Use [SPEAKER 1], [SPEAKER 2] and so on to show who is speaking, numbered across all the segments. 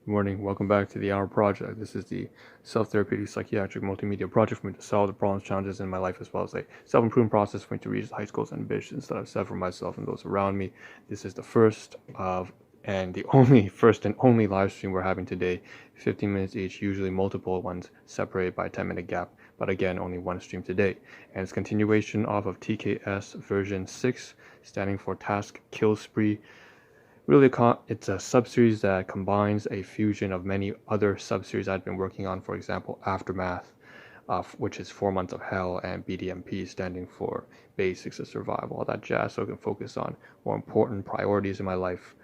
[SPEAKER 1] Good morning. Welcome back to the Ahn Rho Project. This is the self-therapeutic psychiatric multimedia project for me to solve the problems, challenges in my life, as well as a self-improvement process for me to reach the high goals and ambitions that I've set for myself and those around me. This is the first and only live stream we're having today. 15 minutes each, usually multiple ones separated by a 10-minute gap. But again, only one stream today. And it's continuation off of TKS version 6, standing for Task Kill Spree. Really, it's a sub-series that combines a fusion of many other sub-series I've been working on. For example, Aftermath, which is 4 Months of Hell, and BDMP, standing for Basics of Survival, all that jazz, so I can focus on more important priorities in my life.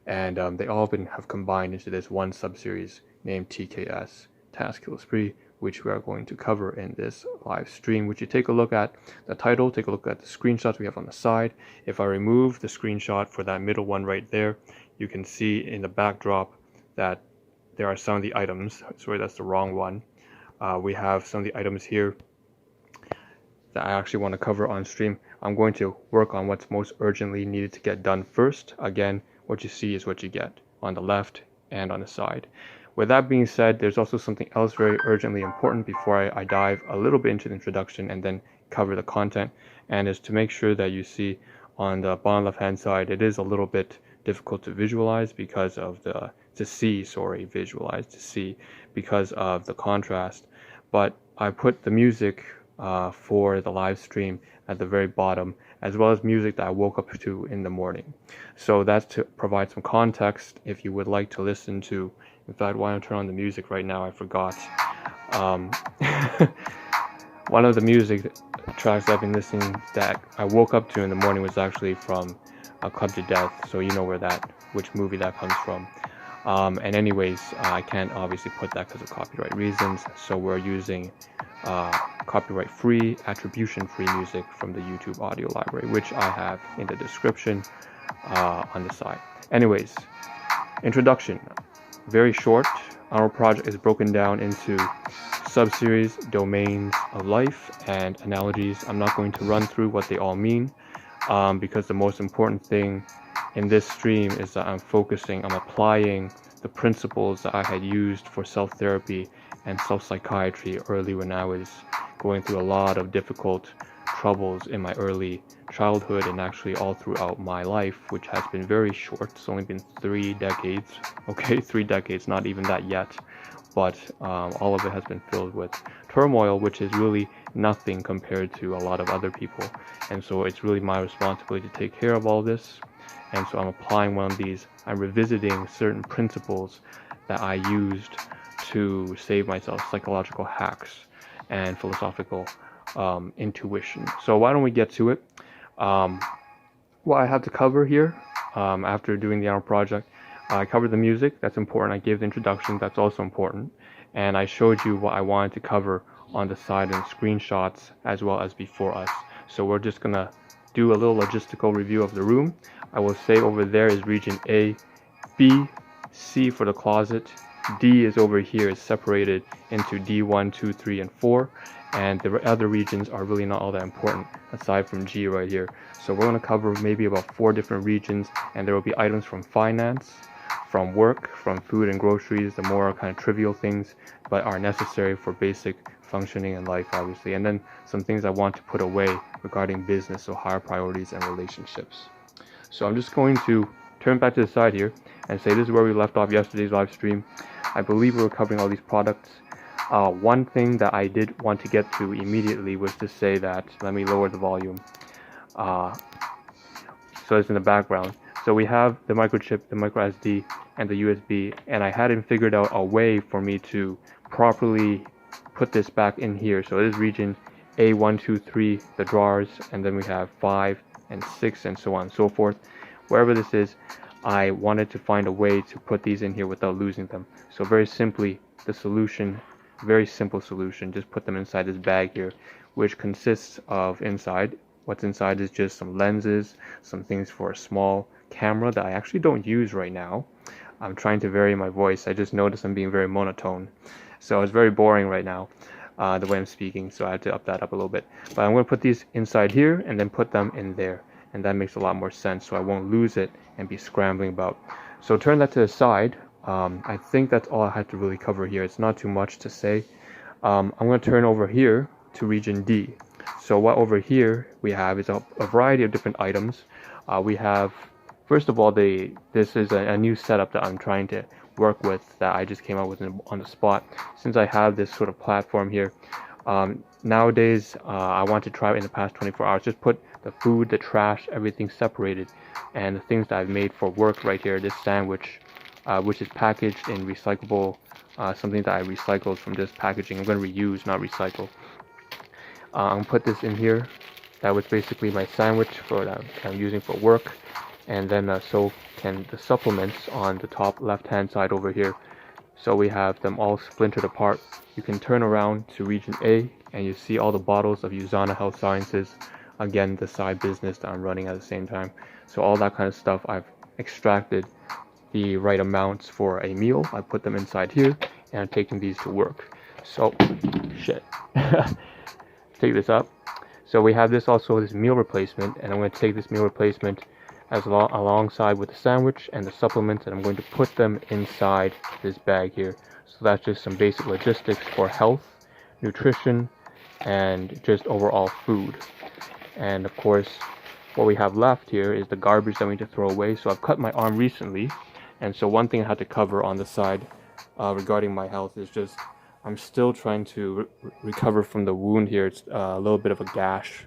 [SPEAKER 1] And they all have combined into this one sub-series named TKS, Task Kill Spree, which we are going to cover in this live stream. Which you take a look at the title, take a look at the screenshots we have on the side. If I remove the screenshot for that middle one right there, you can see in the backdrop that there are some of the items. Sorry, that's the wrong one. We have some of the items here that I actually want to cover on stream. I'm going to work on what's most urgently needed to get done first. Again, what you see is what you get on the left and on the side. With that being said, there's also something else very urgently important before I dive a little bit into the introduction and then cover the content, and is to make sure that you see on the bottom left hand side, it is a little bit difficult to visualize because of to see because of the contrast. But I put the music for the live stream at the very bottom, as well as music that I woke up to in the morning. So that's to provide some context if you would like to listen to. In fact, why don't I turn on the music right now? I forgot. One of the music tracks I've been listening that I woke up to in the morning was actually from Club to Death, so you know which movie that comes from. And anyways, I can't obviously put that because of copyright reasons, so we're using copyright-free, attribution-free music from the YouTube audio library, which I have in the description on the side. Anyways, introduction. Very short. Our project is broken down into sub-series, domains of life, and analogies. I'm not going to run through what they all mean because the most important thing in this stream is that I'm applying the principles that I had used for self-therapy and self-psychiatry early when I was going through a lot of difficult troubles in my early childhood and actually all throughout my life, which has been very short. It's only been 3 decades. Okay, 3 decades, not even that yet. But all of it has been filled with turmoil, which is really nothing compared to a lot of other people. And so it's really my responsibility to take care of all this. And so I'm applying one of these. I'm revisiting certain principles that I used to save myself, psychological hacks and philosophical intuition. So why don't we get to it? What I have to cover here after doing the Ahn Rho Project, I covered the music. That's important. I gave the introduction. That's also important. And I showed you what I wanted to cover on the side in screenshots as well as before us. So we're just going to do a little logistical review of the room. I will say over there is region A, B, C for the closet. D is over here, is separated into D1, 2, 3, and 4. And the other regions are really not all that important aside from G right here. So we're going to cover maybe about 4 different regions, and there will be items from finance, from work, from food and groceries, the more kind of trivial things but are necessary for basic functioning in life, obviously, and then some things I want to put away regarding business, so higher priorities and relationships. So I'm just going to turn back to the side here and say this is where we left off yesterday's live stream. I believe we were covering all these products. One thing that I did want to get to immediately was to say that, let me lower the volume, so it's in the background. So we have the microchip, the micro SD, and the USB, and I hadn't figured out a way for me to properly put this back in here. So it is region A1, 2, 3, the drawers, and then we have 5 and 6 and so on and so forth. Wherever this is, I wanted to find a way to put these in here without losing them. So very simply, the solution, very simple solution, just put them inside this bag here, which consists of what's inside is just some lenses, some things for a small camera that I actually don't use right now. I'm trying to vary my voice. I just noticed I'm being very monotone. So it's very boring right now, the way I'm speaking, so I had to up that up a little bit. But I'm going to put these inside here and then put them in there. And that makes a lot more sense, so I won't lose it and be scrambling about. So turn that to the side. I think that's all I had to really cover here. It's not too much to say. I'm going to turn over here to region D. So what over here we have is a variety of different items. We have, first of all, this is a new setup that I'm trying to work with, that I just came up with on the spot. Since I have this sort of platform here, nowadays I want to try it in the past 24 hours, just put the food, the trash, everything separated, and the things that I've made for work right here, this sandwich, which is packaged in recyclable, something that I recycled from this packaging. I'm going to reuse, not recycle. I'm going to put this in here. That was basically my sandwich that I'm using for work. And then so can the supplements on the top left hand side over here. So we have them all splintered apart. You can turn around to region A and you see all the bottles of Usana Health Sciences. Again, the side business that I'm running at the same time. So all that kind of stuff, I've extracted the right amounts for a meal. I put them inside here and I'm taking these to work. So shit. Take this up. So we have this also, this meal replacement, and I'm going to take this meal replacement alongside with the sandwich and the supplements, and I'm going to put them inside this bag here. So that's just some basic logistics for health, nutrition, and just overall food. And of course, what we have left here is the garbage that we need to throw away. So I've cut my arm recently, and so one thing I had to cover on the side regarding my health is just I'm still trying to recover from the wound here. It's a little bit of a gash,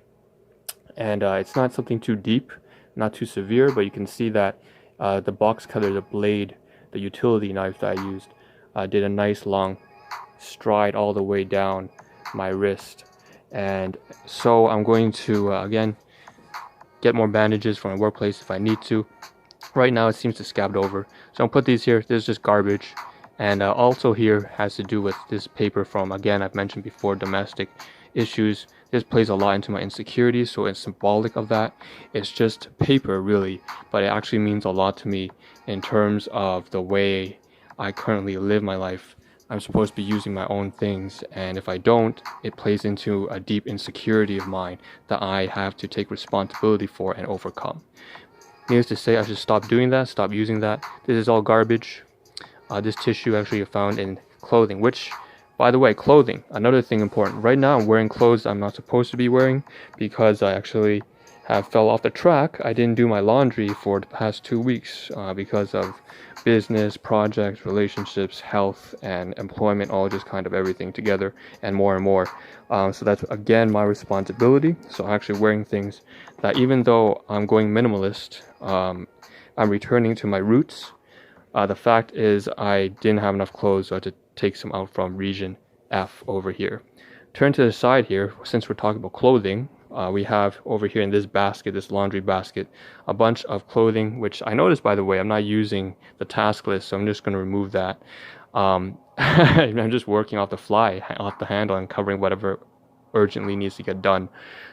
[SPEAKER 1] and it's not something too deep, not too severe, but you can see that the box cutter, the blade, the utility knife that I used, did a nice long stride all the way down my wrist. And so I'm going to again get more bandages from my workplace if I need to. Right now it seems to scabbed over, so I'll put these here. This is just garbage. And also here has to do with this paper from, again, I've mentioned before, domestic issues. This plays a lot into my insecurities, so it's symbolic of that. It's just paper, really, but it actually means a lot to me in terms of the way I currently live my life. I'm supposed to be using my own things, and if I don't, it plays into a deep insecurity of mine that I have to take responsibility for and overcome. Needless to say, I should stop doing that, stop using that. This is all garbage. This tissue actually found in clothing, which, by the way, clothing, another thing important. Right now I'm wearing clothes I'm not supposed to be wearing because I actually have fell off the track. I didn't do my laundry for the past 2 weeks because of business, projects, relationships, health, and employment, all just kind of everything together and more and more. So that's, again, my responsibility. So I'm actually wearing things that, even though I'm going minimalist, I'm returning to my roots. The fact is I didn't have enough clothes, so I had to take some out from region F over here. Turn to the side here, since we're talking about clothing, we have over here in this basket, this laundry basket, a bunch of clothing, which I noticed, by the way, I'm not using the task list, so I'm just going to remove that. I'm just working off the fly, off the handle, and covering whatever urgently needs to get done.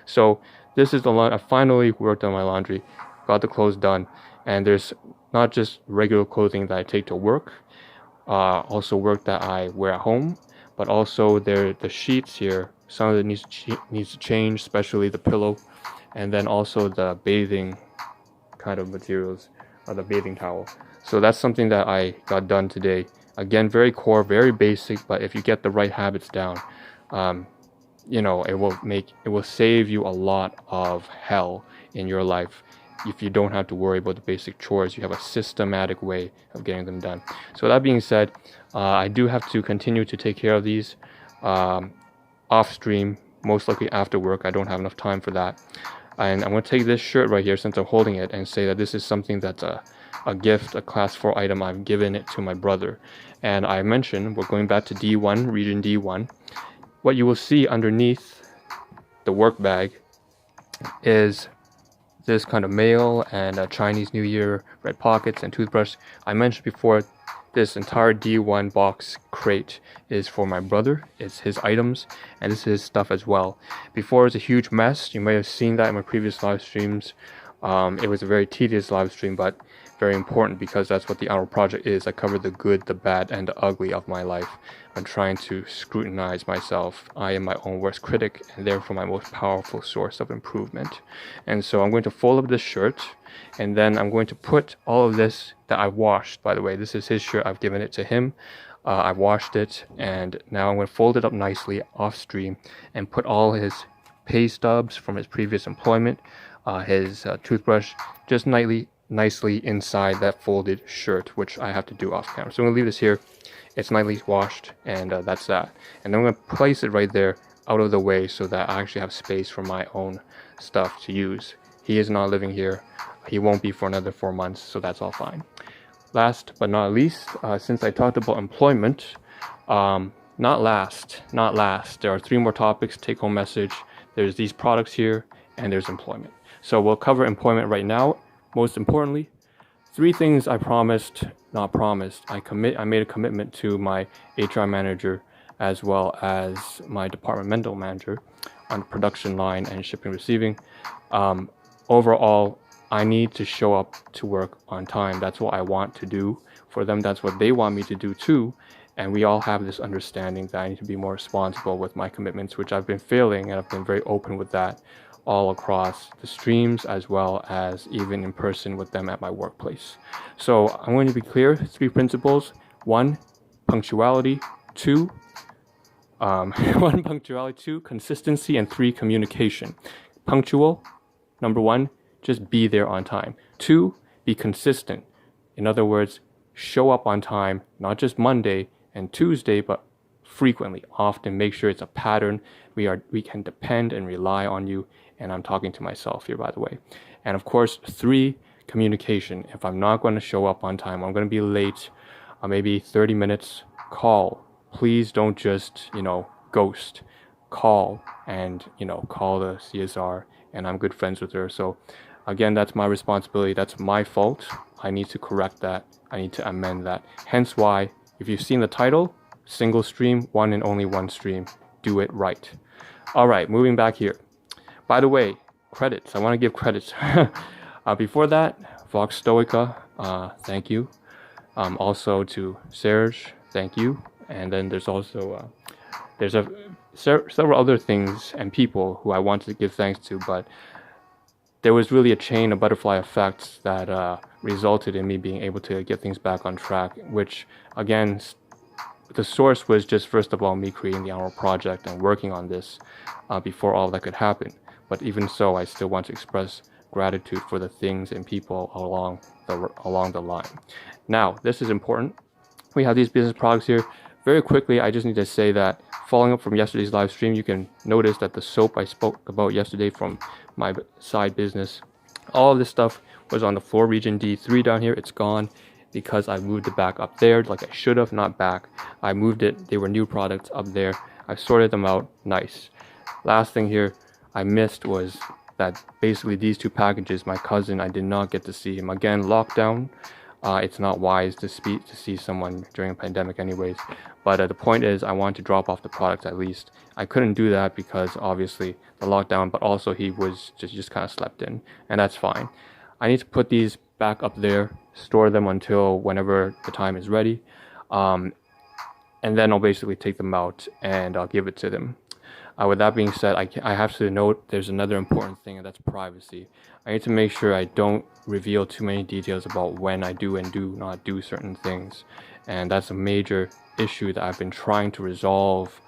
[SPEAKER 1] So this is the I finally worked on my laundry, got the clothes done, and there's not just regular clothing that I take to work, also work that I wear at home, but also the sheets here. Some of it needs to change, especially the pillow, and then also the bathing kind of materials, the bathing towel. So that's something that I got done today. Again, very core, very basic, but if you get the right habits down, it will save you a lot of hell in your life. If you don't have to worry about the basic chores, you have a systematic way of getting them done. So that being said, I do have to continue to take care of these off stream, most likely after work. I don't have enough time for that. And I'm going to take this shirt right here, since I'm holding it, and say that this is something that's a gift, a class 4 item. I've given it to my brother. And I mentioned we're going back to D1, region D1. What you will see underneath the work bag is this kind of mail and a Chinese New Year red pockets and toothbrush. I mentioned before, this entire D1 box crate is for my brother. It's his items, and this is his stuff as well. Before, it was a huge mess. You may have seen that in my previous live streams. It was a very tedious live stream, but very important because that's what the Ahn Rho Project is. I cover the good, the bad, and the ugly of my life. I'm trying to scrutinize myself. I am my own worst critic and therefore my most powerful source of improvement. And so I'm going to fold up this shirt, and then I'm going to put all of this that I washed. By the way, this is his shirt. I've given it to him. I washed it, and now I'm going to fold it up nicely off stream and put all his pay stubs from his previous employment, his toothbrush, just nicely inside that folded shirt, which I have to do off camera. So I'm going to leave this here. It's nicely washed, and that's that. And I'm going to place it right there out of the way so that I actually have space for my own stuff to use. He is not living here. He won't be for another 4 months, so that's all fine. Last but not least, since I talked about employment, not last, there are 3 more topics. Take home message, there's these products here, and there's employment. So we'll cover employment right now. Most importantly, 3 things I made a commitment to my HR manager as well as my departmental manager on the production line and shipping and receiving. Overall, I need to show up to work on time. That's what I want to do for them. That's what they want me to do too. And we all have this understanding that I need to be more responsible with my commitments, which I've been failing, and I've been very open with that all across the streams as well as even in person with them at my workplace. So I'm going to be clear, 3 principles. 1, punctuality. 2, 1, punctuality. 2, consistency. And 3, communication. Punctual, number 1, just be there on time. 2, be consistent. In other words, show up on time, not just Monday and Tuesday, but frequently, often. Make sure it's a pattern. We can depend and rely on you. And I'm talking to myself here, by the way. And of course, 3, communication. If I'm not going to show up on time, I'm going to be late, maybe 30 minutes, call. Please don't just, ghost. Call and, call the CSR. And I'm good friends with her. So again, that's my responsibility. That's my fault. I need to correct that. I need to amend that. Hence why, if you've seen the title, single stream, 1 and only 1 stream. Do it right. All right, moving back here. By the way, credits. I want to give credits. Before that, Vox Stoica, thank you. Also to Serge, thank you. And then there's also several other things and people who I wanted to give thanks to, but there was really a butterfly effect that resulted in me being able to get things back on track, which again, the source was just, first of all, me creating the Ahn Rho Project and working on this before all that could happen. But even so, I still want to express gratitude for the things and people along the line. Now, this is important. We have these business products here. Very quickly, I just need to say that following up from yesterday's live stream, you can notice that the soap I spoke about yesterday from my side business, all of this stuff was on the floor, region D3 down here. It's gone because I moved it back up there like I should have, not back. I moved it. They were new products up there. I sorted them out. Nice. Last thing here I missed was that basically these 2 packages, my cousin, I did not get to see him. Again, lockdown. It's not wise to see someone during a pandemic anyways. But the point is, I want to drop off the products at least. I couldn't do that because obviously the lockdown, but also he was just kind of slept in, and that's fine. I need to put these back up there, store them until whenever the time is ready. And then I'll basically take them out and I'll give it to them. With that being said, I have to note there's another important thing, and that's privacy. I need to make sure I don't reveal too many details about when I do and do not do certain things. And that's a major issue that I've been trying to resolve,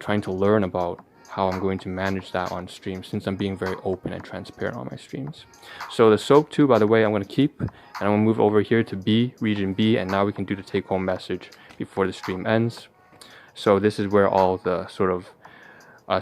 [SPEAKER 1] trying to learn about how I'm going to manage that on stream, since I'm being very open and transparent on my streams. So the soap too, by the way, I'm going to keep, and I'm going to move over here to B, region B, and now we can do the take-home message before the stream ends. So this is where all the sort of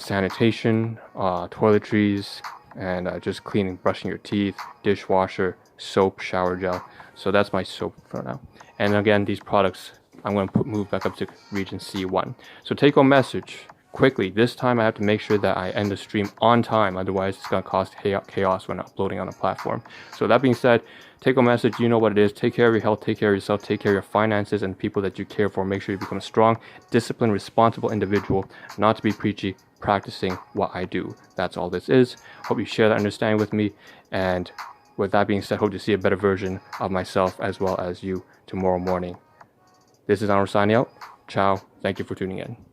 [SPEAKER 1] sanitation, toiletries, and just cleaning, brushing your teeth, dishwasher, soap, shower gel. So that's my soap for now. And again, these products I'm going to move back up to region C1. So take home message quickly. This time I have to make sure that I end the stream on time, otherwise it's going to cause chaos when uploading on a platform. So that being said, take home message, you know what it is. Take care of your health, take care of yourself, take care of your finances and people that you care for. Make sure you become a strong, disciplined, responsible individual, not to be preachy, practicing what I do. That's all this is. Hope you share that understanding with me, and with that being said, hope to see a better version of myself as well as you tomorrow morning. This is Ahn Rho signing out. Ciao. Thank you for tuning in.